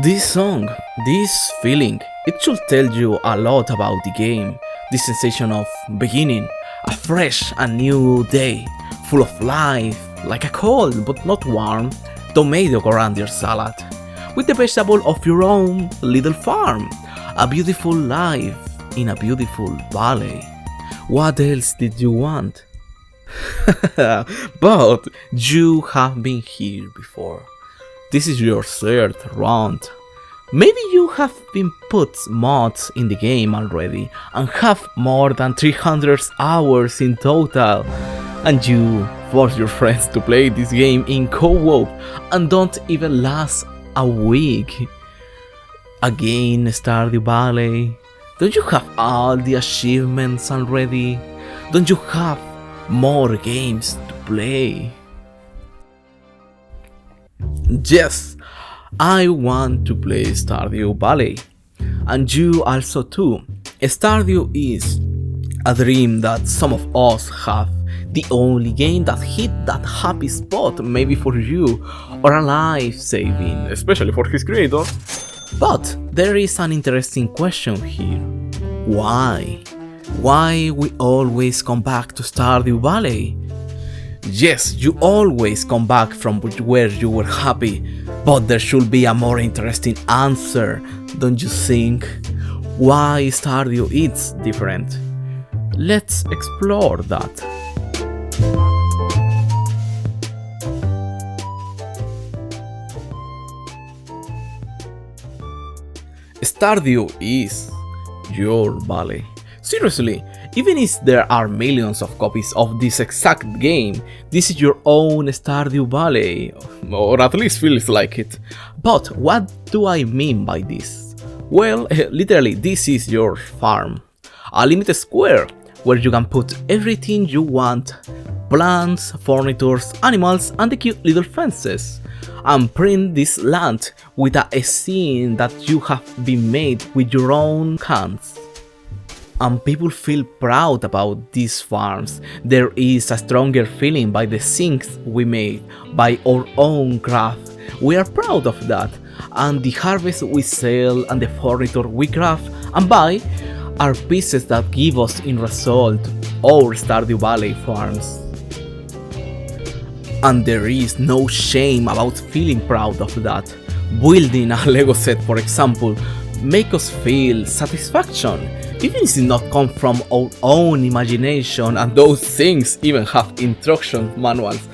This song, this feeling, it should tell you a lot about the game. The sensation of beginning, a fresh and new day, full of life, like a cold but not warm tomato coriander salad, with the vegetable of your own little farm, a beautiful life in a beautiful valley. What else did you want? But you have been here before. This is your third round. Maybe you have been put mods in the game already and have more than 300 hours in total, and you force your friends to play this game in co-op and don't even last a week. Again, Stardew Valley. Don't you have all the achievements already? Don't you have more games to play? Yes, I want to play Stardew Valley, and you also too. Stardew is a dream that some of us have, the only game that hit that happy spot maybe for you, or a life-saving, especially for his creator. But there is an interesting question here. Why? Why we always come back to Stardew Valley? Yes, you always come back from where you were happy, but there should be a more interesting answer, don't you think? Why Stardew is different? Let's explore that. Stardew is your valley. Seriously, even if there are millions of copies of this exact game, this is your own Stardew Valley, or at least feels like it. But what do I mean by this? Well, literally this is your farm. A limited square where you can put everything you want: plants, furniture, animals, and the cute little fences, and print this land with a scene that you have been made with your own hands. And people feel proud about these farms. There is a stronger feeling by the things we made, by our own craft. We are proud of that, and the harvest we sell and the furniture we craft and buy are pieces that give us in result our Stardew Valley farms. And there is no shame about feeling proud of that. Building a Lego set, for example, make us feel satisfaction, even if it not come from our own imagination, and those things even have instruction manuals,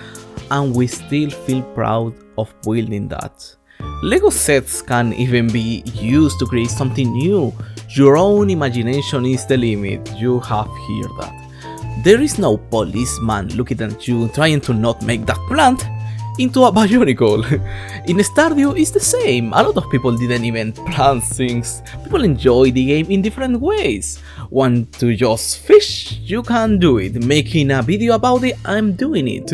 and we still feel proud of building that. Lego sets can even be used to create something new. Your own imagination is the limit, you have here that. There is no policeman looking at you trying to not make that plant into a bionicle. In Stardew it's the same. A lot of people didn't even plant things. People enjoy the game in different ways. Want to just fish? You can do it. Making a video about it? I'm doing it.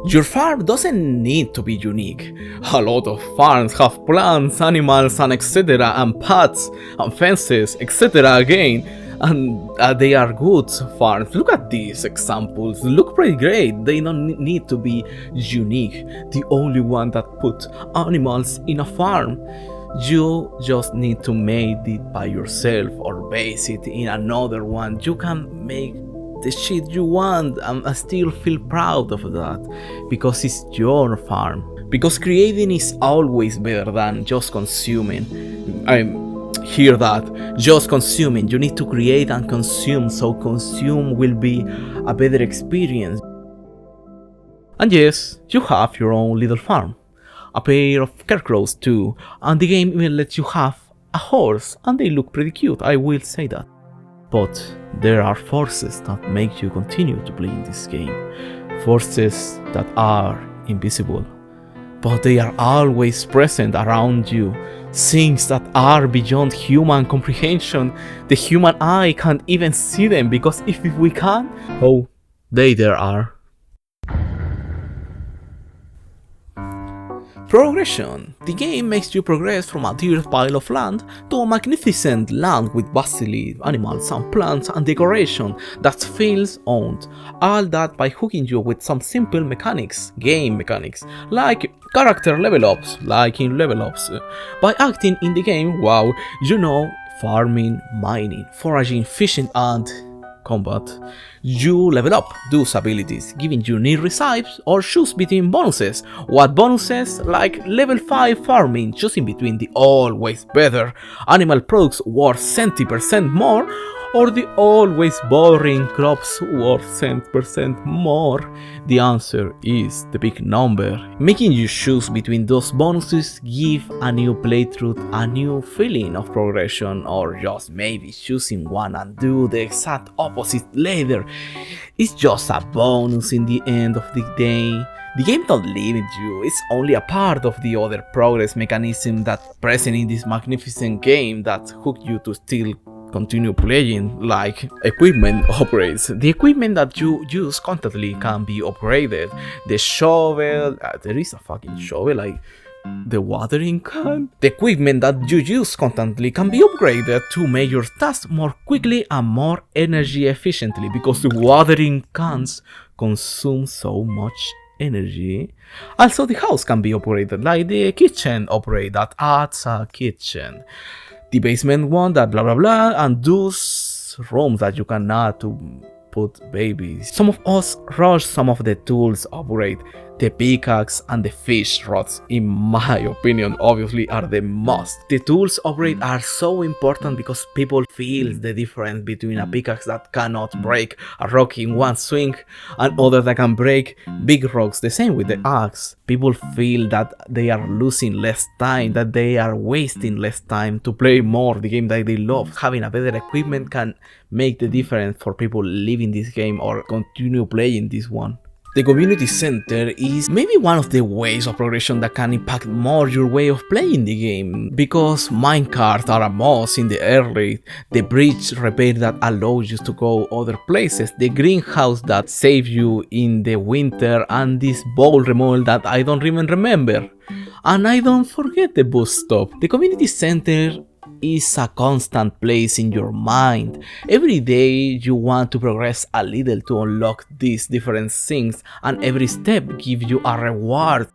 Your farm doesn't need to be unique. A lot of farms have plants, animals, and etc. and paths and fences, etc. again. And they are good farms. Look at these examples, look pretty great. They don't need to be unique. The only one that put animals in a farm. You just need to make it by yourself or base it in another one. You can make the shit you want and still feel proud of that, because it's your farm. Because creating is always better than just consuming. Hear that, just consuming. You need to create and consume, so consume will be a better experience. And yes, you have your own little farm, a pair of scarecrows too, and the game even lets you have a horse, and they look pretty cute, I will say that. But there are forces that make you continue to play in this game, forces that are invisible, but they are always present around you. Things that are beyond human comprehension. The human eye can't even see them, because if we can, oh, they there are. Progression. The game makes you progress from a dirt pile of land to a magnificent land with vastly animals and plants and decoration that feels owned. All that by hooking you with some simple mechanics, game mechanics, like character level ups, like in level ups. By acting in the game, wow, farming, mining, foraging, fishing and combat, you level up those abilities, giving you new recipes or choose between bonuses. What bonuses? Like level 5 farming, choosing between the always better animal products worth 70% more or the always boring crops worth 10% more. The answer is the big number. Making you choose between those bonuses give a new playthrough a new feeling of progression, or just maybe choosing one and do the exact opposite later. It's just a bonus in the end of the day. The game don't limit you, it's only a part of the other progress mechanism that present in this magnificent game that hook you to still continue playing, like equipment upgrades. The equipment that you use constantly can be upgraded. The shovel, there is a fucking shovel, like the watering can. The equipment that you use constantly can be upgraded to make your tasks more quickly and more energy efficiently, because the watering cans consume so much energy. Also, the house can be upgraded, like the kitchen upgrade that adds a kitchen. The basement one that blah blah blah, and those rooms that you can add to put babies. Some of us rush some of the tools upgrade. The pickaxe and the fish rods, in my opinion, obviously are the most. The tools upgrade are so important because people feel the difference between a pickaxe that cannot break a rock in one swing and other that can break big rocks. The same with the axe. People feel that they are losing less time, that they are wasting less time to play more the game that they love. Having a better equipment can make the difference for people leaving this game or continue playing this one. The community center is maybe one of the ways of progression that can impact more your way of playing the game, because minecarts are a must in the early, the bridge repair that allows you to go other places, the greenhouse that saves you in the winter, and this bowl removal that I don't even remember. And I don't forget the bus stop. The community center is a constant place in your mind. Every day you want to progress a little to unlock these different things, and every step gives you a reward.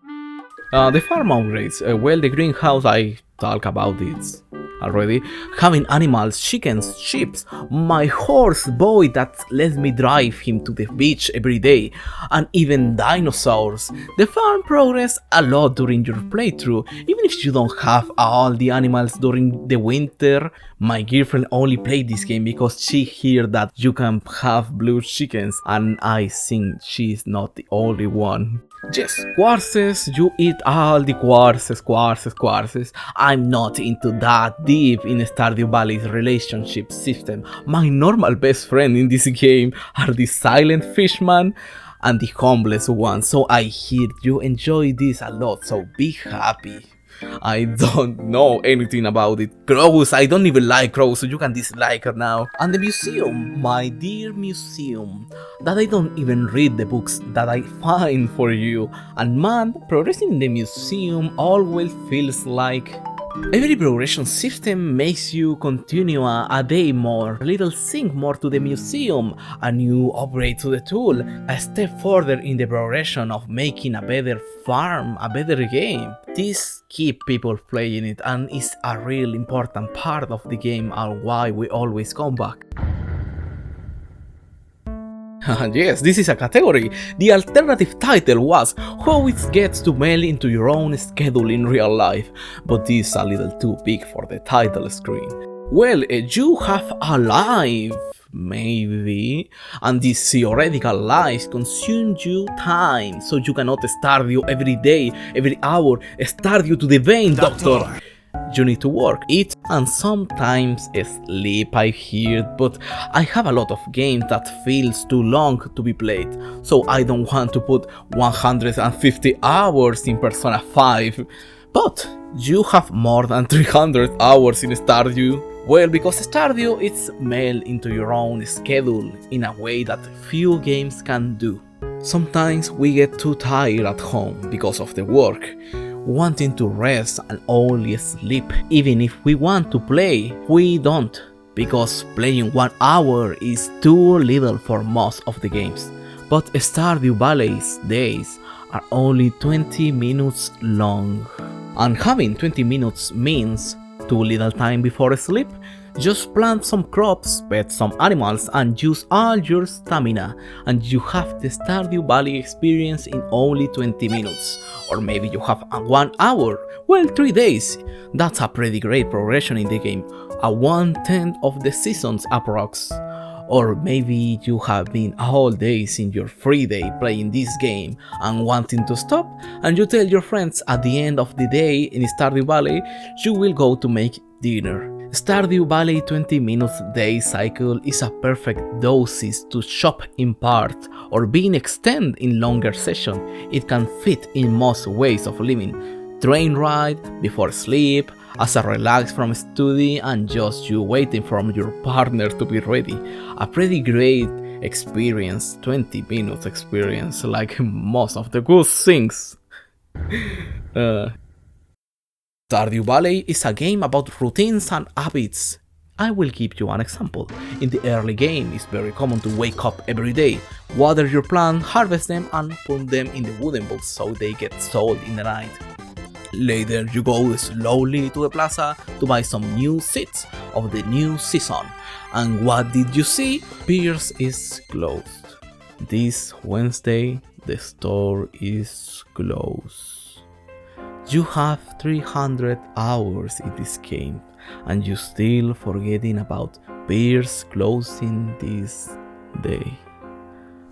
The farm upgrades, well, the greenhouse, I talk about it already. Having animals, chickens, sheep, my horse boy that lets me drive him to the beach every day, and even dinosaurs. The farm progress a lot during your playthrough, even if you don't have all the animals during the winter. My girlfriend only played this game because she heard that you can have blue chickens, and I think she is not the only one. Yes, quartzes, you eat all the quartzes. I'm not into that deep in Stardew Valley's relationship system. My normal best friend in this game are the silent fishman and the homeless one, so I hear you enjoy this a lot, so be happy. I don't know anything about it. Crows, I don't even like crows, so you can dislike her now. And the museum, my dear museum, that I don't even read the books that I find for you. And man, progressing in the museum always feels like every progression system makes you continue a day more, a little thing more to the museum, a new upgrade to the tool, a step further in the progression of making a better farm, a better game. This keeps people playing it, and is a real important part of the game and why we always come back. Yes, this is a category. The alternative title was How It Gets to Mail into Your Own Schedule in Real Life, but this is a little too big for the title screen. Well, you have a life, maybe, and these theoretical lives consume you time, so you cannot start you every day, every hour, start you to the vein, doctor. You need to work, eat, and sometimes sleep, I hear, but I have a lot of games that feels too long to be played, so I don't want to put 150 hours in Persona 5. But you have more than 300 hours in Stardew. Well, because Stardew is mailed into your own schedule in a way that few games can do. Sometimes we get too tired at home because of the work. wanting to rest and only sleep. Even if we want to play, we don't, because playing 1 hour is too little for most of the games. But Stardew Valley's days are only 20 minutes long. And having 20 minutes means too little time before sleep. Just plant some crops, pet some animals, and use all your stamina, and you have the Stardew Valley experience in only 20 minutes. Or maybe you have 1 hour, well, 3 days. That's a pretty great progression in the game, a 1/10 of the seasons approx. Or maybe you have been all days in your free day playing this game and wanting to stop, and you tell your friends at the end of the day in Stardew Valley you will go to make dinner. Stardew Valley 20 minutes day cycle is a perfect dosage to shop in part or being extended in longer session. It can fit in most ways of living. Train ride, before sleep, as a relax from study, and just you waiting for your partner to be ready. A pretty great experience, 20 minutes experience, like most of the good things. Stardew Valley is a game about routines and habits. I will give you an example. In the early game, it's very common to wake up every day, water your plants, harvest them, and put them in the wooden box so they get sold in the night. Later, you go slowly to the plaza to buy some new seeds of the new season. And what did you see? Pierce is closed. This Wednesday, the store is closed. You have 300 hours in this game, and you still forgetting about Pierce closing this day.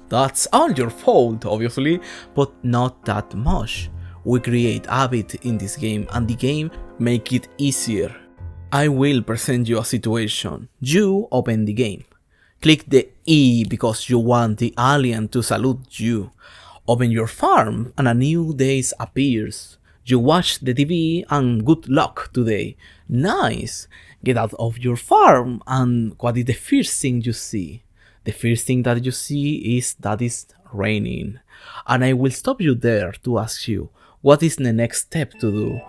That's all your fault, obviously, but not that much. We create habit in this game, and the game make it easier. I will present you a situation. You open the game. Click the E because you want the alien to salute you. Open your farm and a new day appears. You watch the TV and good luck today. Nice! Get out of your farm, and what is the first thing you see? The first thing that you see is that it's raining. And I will stop you there to ask you, what is the next step to do?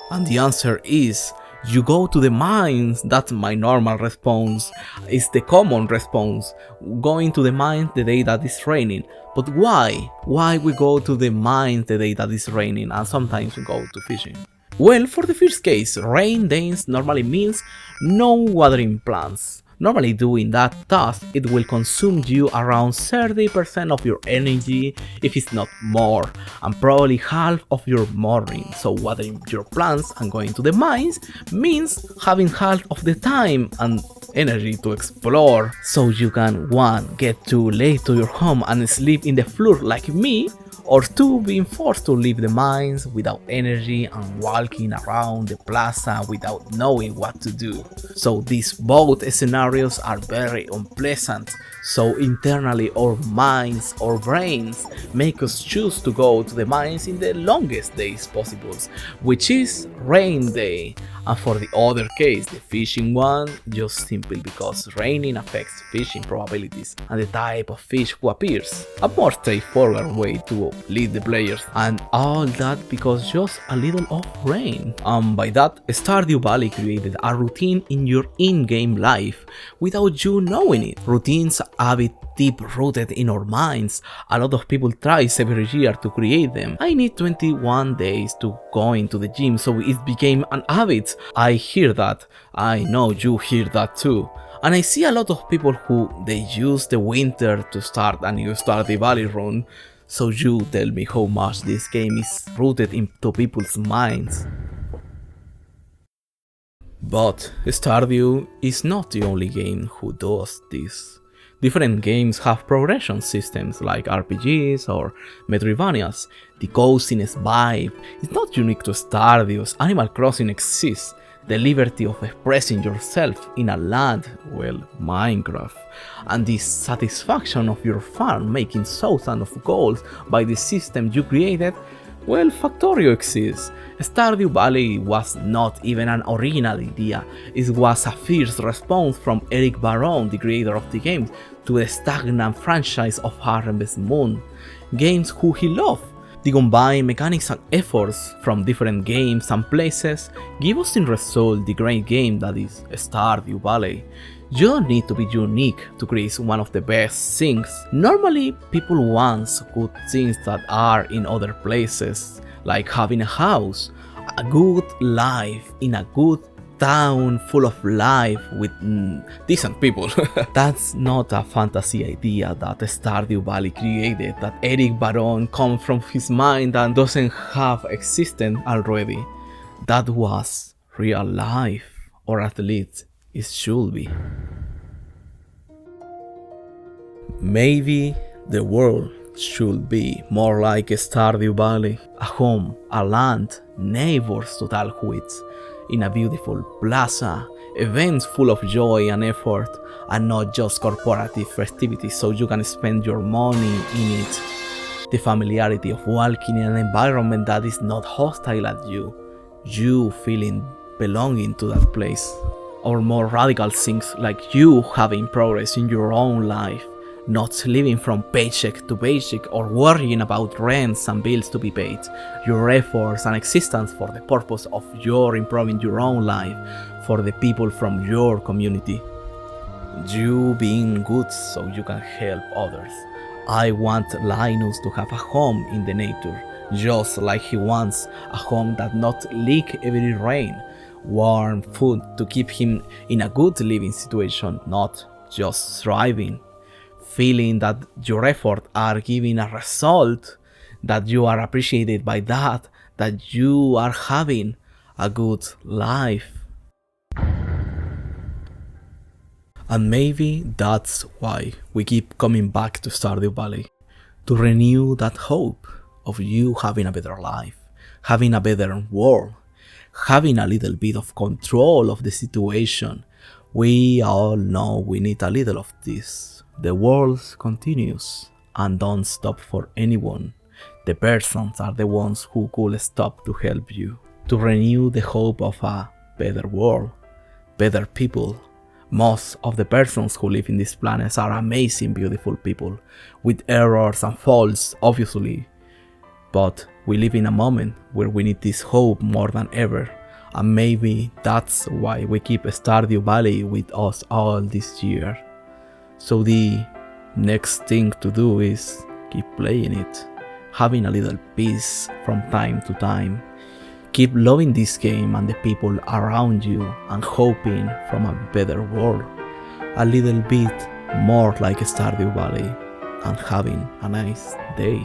And the answer is, you go to the mines. That's my normal response. It's the common response. Going to the mines the day that it's raining. But why? Why we go to the mines the day that it's raining and sometimes we go to fishing? Well, for the first case, rain days normally means no watering plants. Normally doing that task, it will consume you around 30% of your energy, if it's not more, and probably half of your morning. So watering your plants and going to the mines means having half of the time and energy to explore. So you can 1. Get too late to your home and sleep in the floor like me, or 2. Being forced to leave the mines without energy and walking around the plaza without knowing what to do. So these both scenarios are very unpleasant. So internally our minds or brains make us choose to go to the mines in the longest days possible, which is rain day. And for the other case, the fishing one, just simply because raining affects fishing probabilities and the type of fish who appears. A more straightforward way to lead the players, and all that because just a little of rain. And by that, Stardew Valley created a routine in your in-game life without you knowing it. Routines have it deep rooted in our minds. A lot of people try every year to create them. I need 21 days to go into the gym, so it became an habit. I hear that. I know you hear that too. And I see a lot of people who they use the winter to start a new Stardew Valley run. So you tell me how much this game is rooted into people's minds. But Stardew is not the only game who does this. Different games have progression systems like RPGs or Metroidvanias. The coziness vibe is not unique to Stardew's. Animal Crossing exists. The liberty of expressing yourself in a land, well, Minecraft, and the satisfaction of your farm making thousands of gold by the system you created, well, Factorio exists. Stardew Valley was not even an original idea, it was a fierce response from Eric Barron, the creator of the game, to the stagnant franchise of Harvest Moon, games who he loved. The combined mechanics and efforts from different games and places give us in result the great game that is Stardew Valley. You don't need to be unique to create one of the best things. Normally, people want good things that are in other places, like having a house, a good life in a good town full of life with decent people. That's not a fantasy idea that Stardew Valley created, that Eric Baron comes from his mind and doesn't have existed already. That was real life, or at least it should be. Maybe the world should be more like Stardew Valley, a home, a land, neighbors to talk with, in a beautiful plaza, events full of joy and effort, and not just corporative festivities so you can spend your money in it. The familiarity of walking in an environment that is not hostile at you feeling belonging to that place. Or more radical things like you having progress in your own life, not living from paycheck to paycheck or worrying about rents and bills to be paid, your efforts and existence for the purpose of your improving your own life, for the people from your community. You being good so you can help others. I want Linus to have a home in the nature, just like he wants a home that not leak every rain, warm food to keep him in a good living situation, not just thriving. Feeling that your efforts are giving a result, that you are appreciated by that you are having a good life. And maybe that's why we keep coming back to Stardew Valley, to renew that hope of you having a better life, having a better world, having a little bit of control of the situation. We all know we need a little of this. The world continues and don't stop for anyone. The persons are the ones who could stop to help you, to renew the hope of a better world, better people. Most of the persons who live in this planet are amazing, beautiful people, with errors and faults, obviously. But we live in a moment where we need this hope more than ever. And maybe that's why we keep Stardew Valley with us all this year. So the next thing to do is keep playing it, having a little peace from time to time. Keep loving this game and the people around you and hoping from a better world. A little bit more like Stardew Valley and having a nice day.